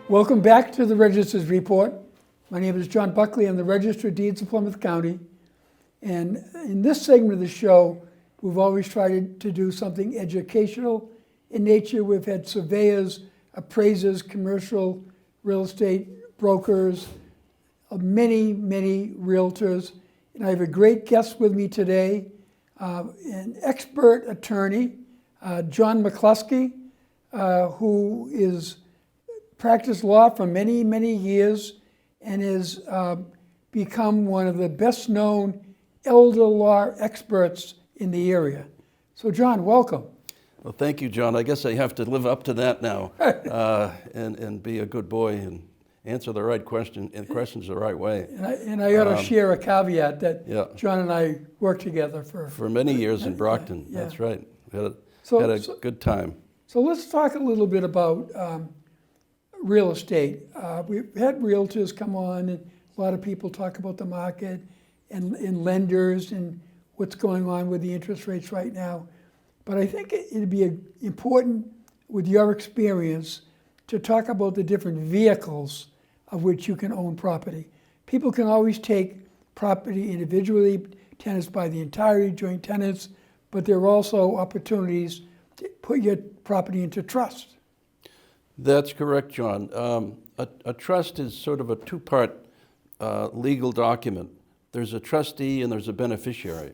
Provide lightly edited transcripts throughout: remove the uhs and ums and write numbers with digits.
Welcome back to the Register's Report. My name is John Buckley. I'm the Register of Deeds of Plymouth County. And in this segment of the show, we've always tried to do something educational in nature. We've had surveyors, appraisers, commercial real estate brokers, many realtors. And I have a great guest with me today, an expert attorney, John McCluskey, who is practiced law for many years and has become one of the best known elder law experts in the area. So John, welcome. Well, thank you, John. I guess I have to live up to that now and be a good boy and answer the right question and questions the right way. And I ought to share a caveat that yeah. John and I worked together for many years in Brockton. Yeah. That's right. We had a good time. So let's talk a little bit about real estate. We've had realtors come on, and a lot of people talk about the market and lenders and what's going on with the interest rates right now. But I think it'd be important, with your experience, to talk about the different vehicles of which you can own property. People can always take property individually, tenants by the entirety, joint tenants, but there are also opportunities to put your property into trust. That's correct, John. A trust is sort of a two-part legal document. There's a trustee and there's a beneficiary.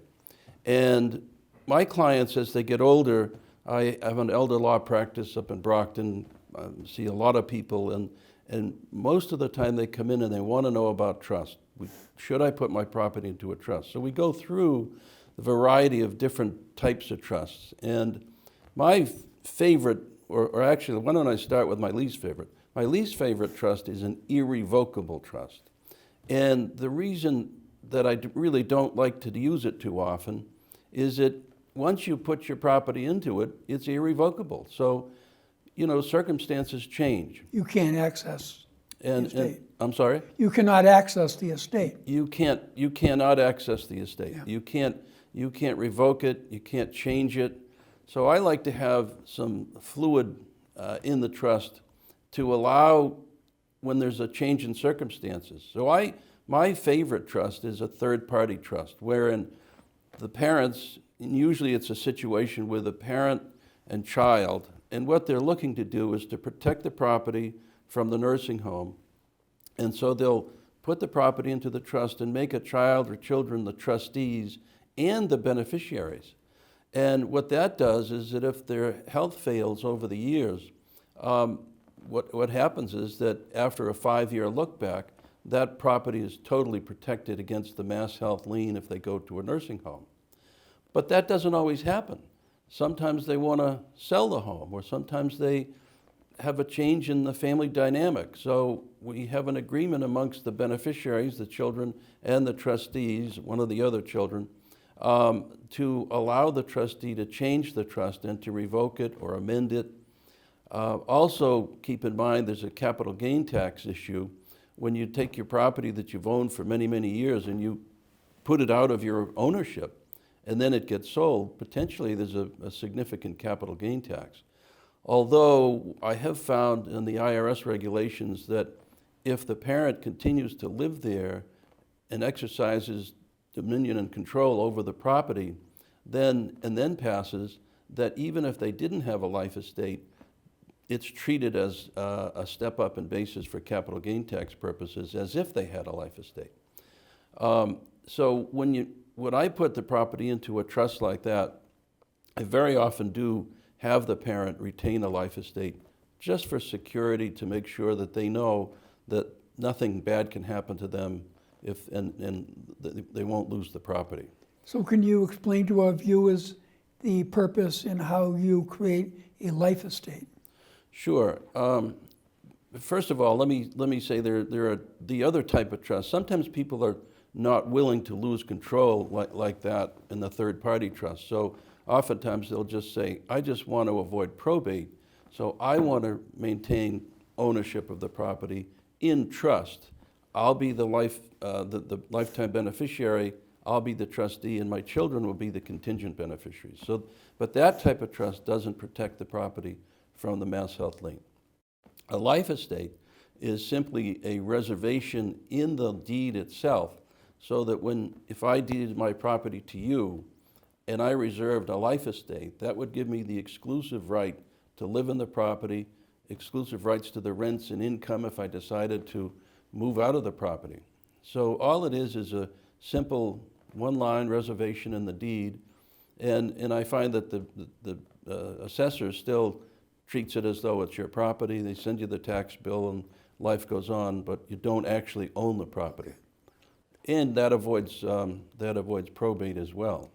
And my clients, as they get older, I have an elder law practice up in Brockton. I see a lot of people, and most of the time they come in and they want to know about trust. Should I put my property into a trust? So we go through the variety of different types of trusts. And my favorite, or actually, why don't I start with my least favorite? My least favorite trust is an irrevocable trust. And the reason that I really don't like to use it too often is that once you put your property into it, it's irrevocable. So, circumstances change. You can't access the estate. I'm sorry? You cannot access the estate. You cannot access the estate. Yeah. You can't revoke it, you can't change it. So I like to have some fluid in the trust to allow when there's a change in circumstances. So my favorite trust is a third-party trust, wherein the parents, and usually it's a situation with a parent and child, and what they're looking to do is to protect the property from the nursing home. And so they'll put the property into the trust and make a child or children the trustees and the beneficiaries. And what that does is that if their health fails over the years, what happens is that after a 5-year look back, that property is totally protected against the mass health lien if they go to a nursing home. But that doesn't always happen. Sometimes they want to sell the home, or sometimes they have a change in the family dynamic. So we have an agreement amongst the beneficiaries, the children, and the trustees, one of the other children, to allow the trustee to change the trust and to revoke it or amend it. Also, keep in mind there's a capital gain tax issue. When you take your property that you've owned for many years and you put it out of your ownership and then it gets sold, potentially there's a significant capital gain tax. Although I have found in the IRS regulations that if the parent continues to live there and exercises dominion and control over the property, then passes, that even if they didn't have a life estate, it's treated as a step up in basis for capital gain tax purposes as if they had a life estate. So when I put the property into a trust like that, I very often do have the parent retain a life estate just for security, to make sure that they know that nothing bad can happen to them and they won't lose the property. So can you explain to our viewers the purpose and how you create a life estate? Sure. First of all, let me say there are the other type of trust. Sometimes people are not willing to lose control like that in the third-party trust. So oftentimes they'll just say, I just want to avoid probate, so I want to maintain ownership of the property in trust. I'll be the lifetime beneficiary, I'll be the trustee, and my children will be the contingent beneficiaries. So, but that type of trust doesn't protect the property from the mass health lien. A life estate is simply a reservation in the deed itself, so that if I deeded my property to you and I reserved a life estate, that would give me the exclusive right to live in the property, exclusive rights to the rents and income if I decided to move out of the property. So all it is a simple one-line reservation in the deed, and I find that the assessor still treats it as though it's your property. They send you the tax bill and life goes on, but you don't actually own the property. And that avoids probate as well.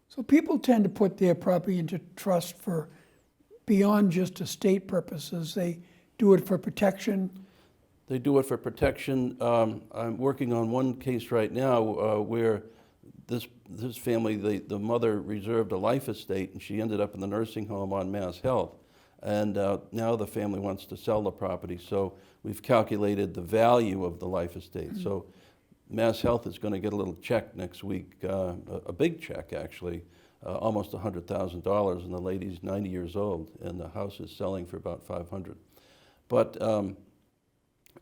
So people tend to put their property into trust for beyond just estate purposes. They do it for protection. They do it for protection. I'm working on one case right now where this family, the mother reserved a life estate and she ended up in the nursing home on Mass Health. And now the family wants to sell the property. So we've calculated the value of the life estate. Mm-hmm. So Mass Health is going to get a little check next week, a big check actually, almost $100,000, and the lady's 90 years old, and the house is selling for about $500,000. But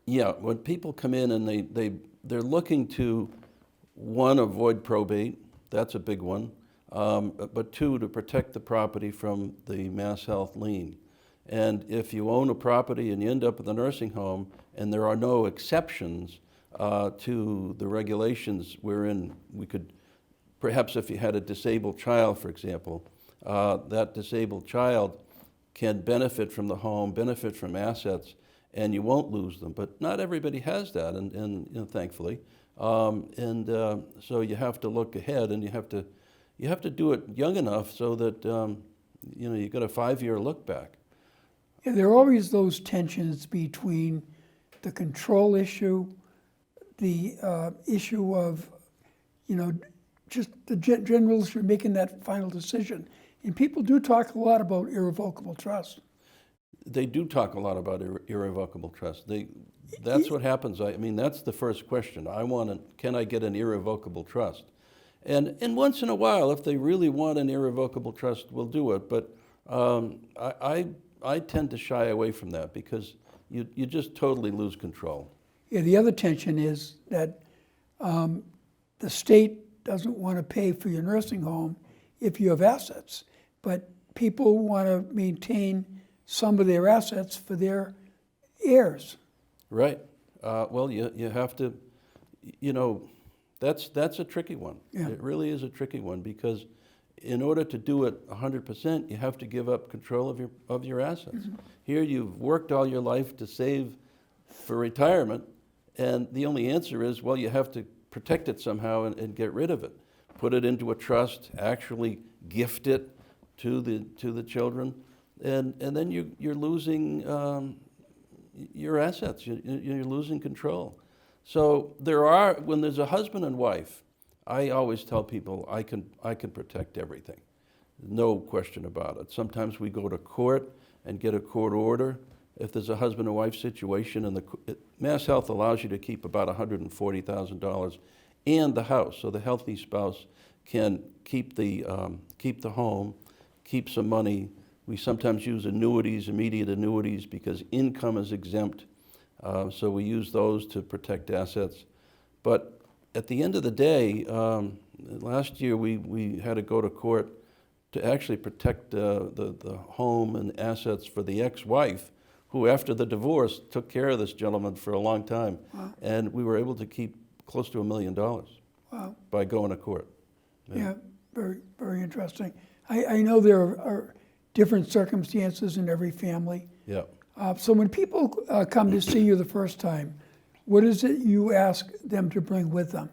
yeah, when people come in and they're looking to, one, avoid probate, that's a big one, but two, to protect the property from the Mass Health lien. And if you own a property and you end up in the nursing home and there are no exceptions to the regulations wherein we could, perhaps if you had a disabled child, for example, that disabled child can benefit from the home, benefit from assets, and you won't lose them. But not everybody has that, and you know, thankfully. So you have to look ahead, and you have to do it young enough so that you know, you got a 5-year look back. Yeah, there are always those tensions between the control issue, the issue of, you know, just the generals who are making that final decision. And people do talk a lot about irrevocable trust. They do talk a lot about irrevocable trust. That's what happens. I mean, that's the first question. Can I get an irrevocable trust? And once in a while, if they really want an irrevocable trust, we'll do it. But I tend to shy away from that because you just totally lose control. Yeah, the other tension is that the state doesn't want to pay for your nursing home if you have assets, but people want to maintain some of their assets for their heirs. Right. Well, you have to, you know, that's a tricky one. Yeah. It really is a tricky one because in order to do it 100%, you have to give up control of your assets. Mm-hmm. Here you've worked all your life to save for retirement, and the only answer is, well, you have to protect it somehow and get rid of it. Put it into a trust, actually gift it to the children, and then you're losing your assets. You're losing control. So when there's a husband and wife, I always tell people I can protect everything, no question about it. Sometimes we go to court and get a court order. If there's a husband and wife situation, and Mass Health allows you to keep about $140,000 and the house, so the healthy spouse can keep the home, keep some money. We sometimes use annuities, immediate annuities, because income is exempt. So we use those to protect assets. But at the end of the day, last year we had to go to court to actually protect the home and assets for the ex-wife, who after the divorce took care of this gentleman for a long time. Wow. And we were able to keep close to $1 million. Wow. By going to court. Yeah, very, very interesting. I know there are different circumstances in every family. Yeah. So when people come to see you the first time, what is it you ask them to bring with them?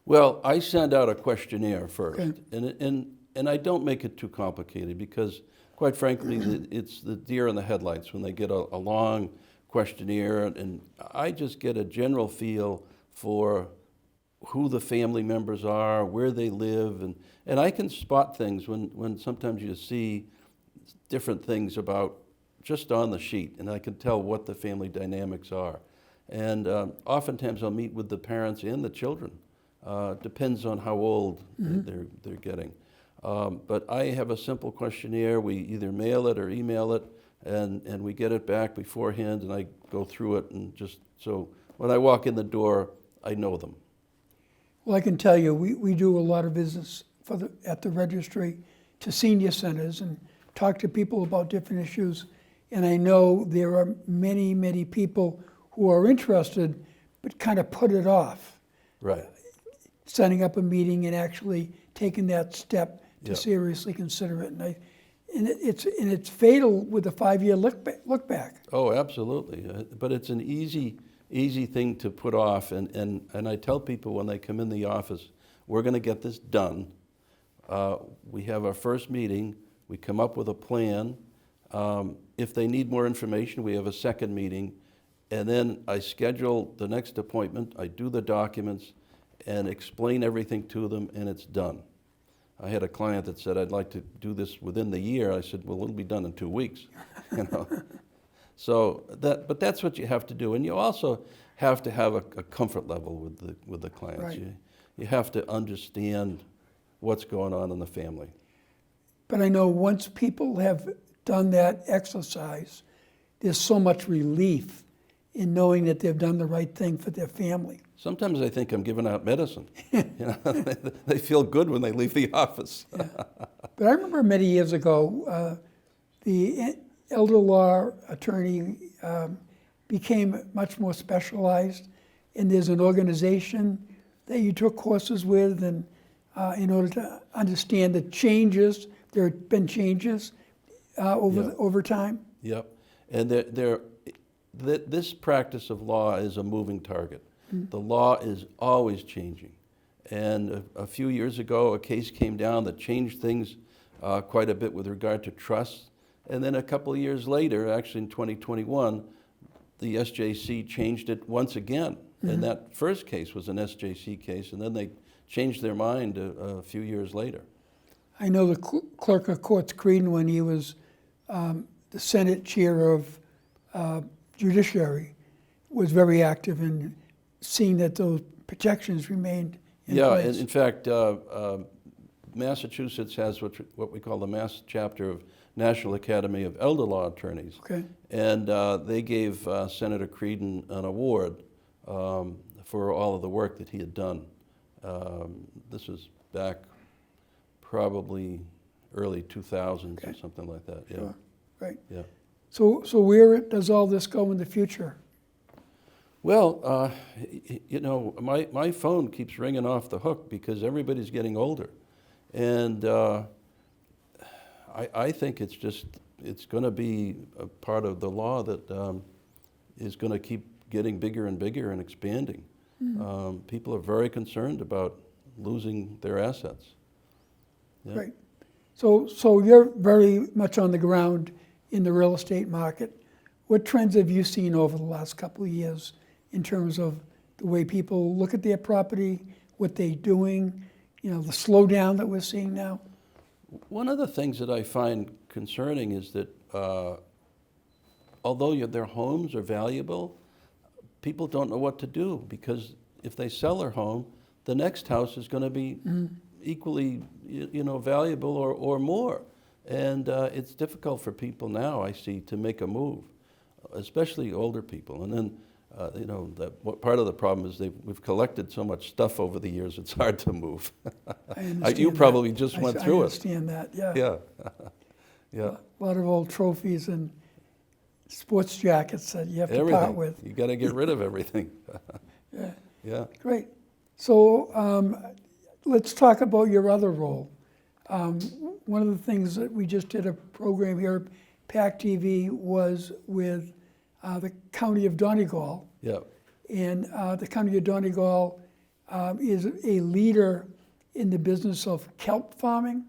Well, I send out a questionnaire first, okay. and I don't make it too complicated because, quite frankly, it's the deer in the headlights when they get a long questionnaire, and I just get a general feel for who the family members are, where they live, and I can spot things when sometimes you see different things about just on the sheet, and I can tell what the family dynamics are. And oftentimes I'll meet with the parents and the children. Depends on how old they're getting. But I have a simple questionnaire. We either mail it or email it, and we get it back beforehand, and I go through it, and just so when I walk in the door, I know them. Well, I can tell you, we do a lot of business at the registry to senior centers and talk to people about different issues. And I know there are many, many people who are interested, but kind of put it off. Right. Setting up a meeting and actually taking that step to Yep. seriously consider it. And it's fatal with a 5-year look back. Oh, absolutely. But it's an easy thing to put off. And I tell people when they come in the office, we're going to get this done. We have our first meeting. We come up with a plan. If they need more information, we have a second meeting. And then I schedule the next appointment. I do the documents and explain everything to them, and it's done. I had a client that said, I'd like to do this within the year. I said, well, it'll be done in 2 weeks. You know? But that's what you have to do. And you also have to have a comfort level with the clients. Right. You have to understand what's going on in the family. But I know once people have done that exercise, there's so much relief in knowing that they've done the right thing for their family. Sometimes I think I'm giving out medicine. You know, they feel good when they leave the office. Yeah. But I remember many years ago, the elder law attorney became much more specialized, and there's an organization that you took courses with, and in order to understand the changes, there have been changes over time. Yep. And this practice of law is a moving target. Mm-hmm. The law is always changing. And a few years ago, a case came down that changed things quite a bit with regard to trusts. And then a couple of years later, actually in 2021, the SJC changed it once again. Mm-hmm. And that first case was an SJC case, and then they changed their mind a few years later. I know the clerk of courts, Creedon, when he was the Senate chair of Judiciary, was very active in seeing that those protections remained in place. Yeah, in fact, Massachusetts has what we call the Mass chapter of National Academy of Elder Law Attorneys. Okay. And they gave Senator Creedon an award for all of the work that he had done. This was back probably early 2000s or something like that. Yeah. Sure. Right. Yeah. So where does all this go in the future? Well, you know, my phone keeps ringing off the hook because everybody's getting older. And I think it's going to be a part of the law that is going to keep getting bigger and bigger and expanding. Mm-hmm. People are very concerned about losing their assets. Yeah. Right. So you're very much on the ground in the real estate market. What trends have you seen over the last couple of years in terms of the way people look at their property, what they're doing, you know, the slowdown that we're seeing now? One of the things that I find concerning is that although their homes are valuable, people don't know what to do, because if they sell their home, the next house is going to be equally, valuable or more. And it's difficult for people now, I see, to make a move, especially older people. And then, part of the problem is we've collected so much stuff over the years, it's hard to move. I understand You probably that. just went through I understand that, yeah. Yeah. Yeah. A lot of old trophies and sports jackets that you have to part with. You got to get rid of everything. Yeah. Yeah. Great. So let's talk about your other role. One of the things that we just did a program here at PAC TV was with the County of Donegal. Yeah. And the County of Donegal is a leader in the business of kelp farming.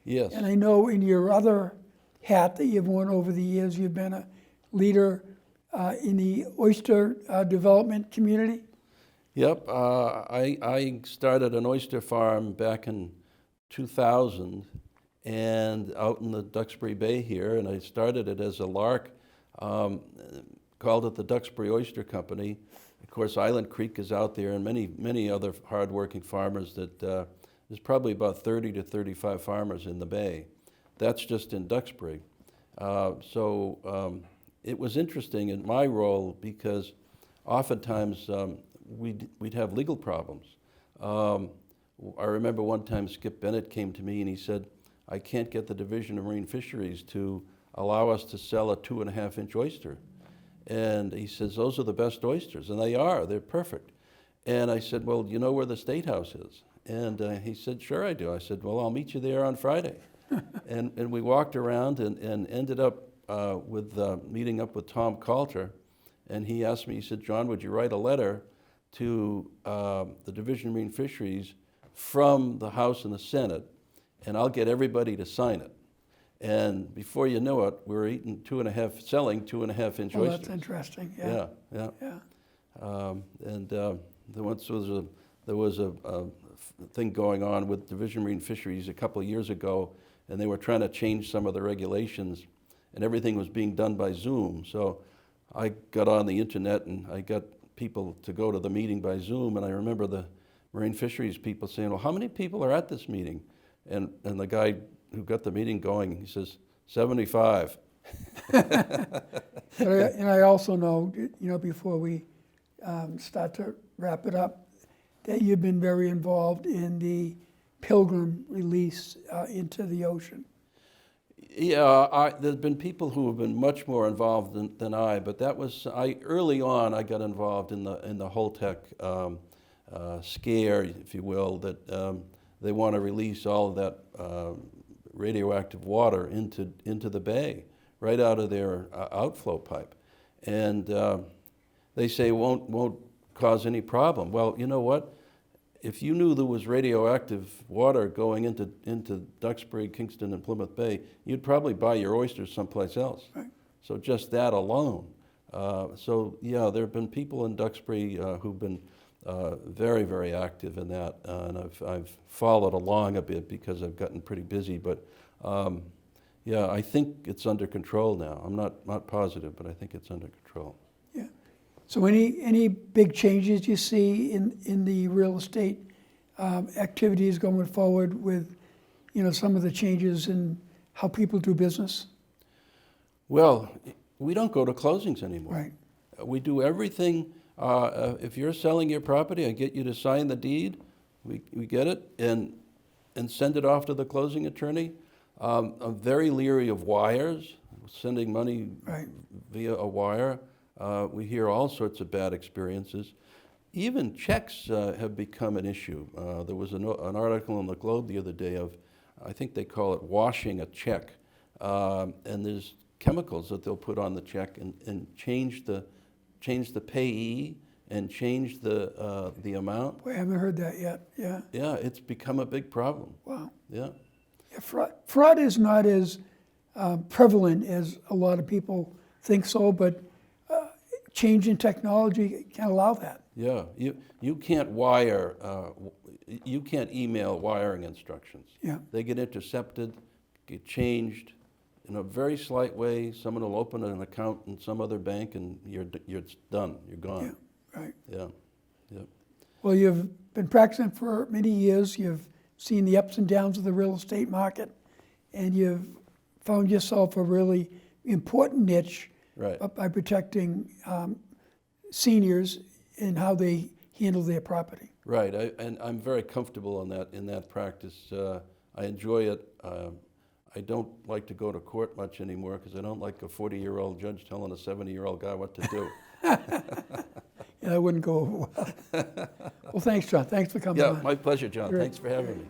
Yes. And I know in your other hat that you've worn over the years, you've been a leader in the oyster development community. Yep. I started an oyster farm back in 2000 and out in the Duxbury Bay here, and I started it as a lark, called it the Duxbury Oyster Company. Of course, Island Creek is out there, and many other hardworking farmers that there's probably about 30 to 35 farmers in the bay. That's just in Duxbury. It was interesting in my role because oftentimes we'd have legal problems. I remember one time Skip Bennett came to me and he said, I can't get the Division of Marine Fisheries to allow us to sell a 2.5-inch oyster. And he says, those are the best oysters. And they are, they're perfect. And I said, well, you know where the State House is? And he said, sure I do. I said, well, I'll meet you there on Friday. and we walked around and ended up meeting up with Tom Coulter. And he asked me, he said, John, would you write a letter to the Division of Marine Fisheries from the House and the Senate, and I'll get everybody to sign it. And before you know it, we're selling 2.5-inch Well, oysters. that's interesting. Yeah. Yeah. There was a thing going on with Division of Marine Fisheries a couple of years ago, and they were trying to change some of the regulations, and everything was being done by Zoom. So I got on the internet and I got people to go to the meeting by Zoom, and I remember the Marine Fisheries people saying, well, how many people are at this meeting? And the guy who got the meeting going, he says, 75. And I also know, before we start to wrap it up, that you've been very involved in the Pilgrim release into the ocean. Yeah, there's been people who have been much more involved than I, but that was, early on I got involved in the Holtec scare, if you will, that they want to release all of that radioactive water into the bay, right out of their outflow pipe. And they say won't cause any problem. Well, you know what? If you knew there was radioactive water going into Duxbury, Kingston, and Plymouth Bay, you'd probably buy your oysters someplace else. Right. So just that alone. So yeah, there have been people in Duxbury who've been very, very active in that, and I've followed along a bit because I've gotten pretty busy. But yeah, I think it's under control now. I'm not positive, but I think it's under control. Yeah. So any big changes you see in the real estate activities going forward with, some of the changes in how people do business? Well, we don't go to closings anymore. Right. We do everything. If you're selling your property, I get you to sign the deed. We get it and send it off to the closing attorney. I'm very leery of wires, sending money Right. via a wire. We hear all sorts of bad experiences. Even checks have become an issue. There was an article in the Globe the other day of, I think they call it washing a check, and there's chemicals that they'll put on the check and change the payee and change the amount. Boy, I haven't heard that yet. Yeah. Yeah, it's become a big problem. Wow. Yeah. Yeah, fraud is not as prevalent as a lot of people think so, but change in technology can allow that. Yeah, you can't wire, you can't email wiring instructions. Yeah. They get intercepted, get changed in a very slight way. Someone will open an account in some other bank, and you're done. You're gone. Yeah. Right. Yeah. Yep. Well, you've been practicing for many years. You've seen the ups and downs of the real estate market, and you've found yourself a really important niche Right. by protecting seniors and how they handle their property. Right. And I'm very comfortable in that practice. I enjoy it. I don't like to go to court much anymore because I don't like a 40-year-old judge telling a 70-year-old guy what to do. Yeah, that wouldn't go over well. Well, thanks, John. Thanks for coming Yeah, on. my pleasure, John. Great. Thanks for having me.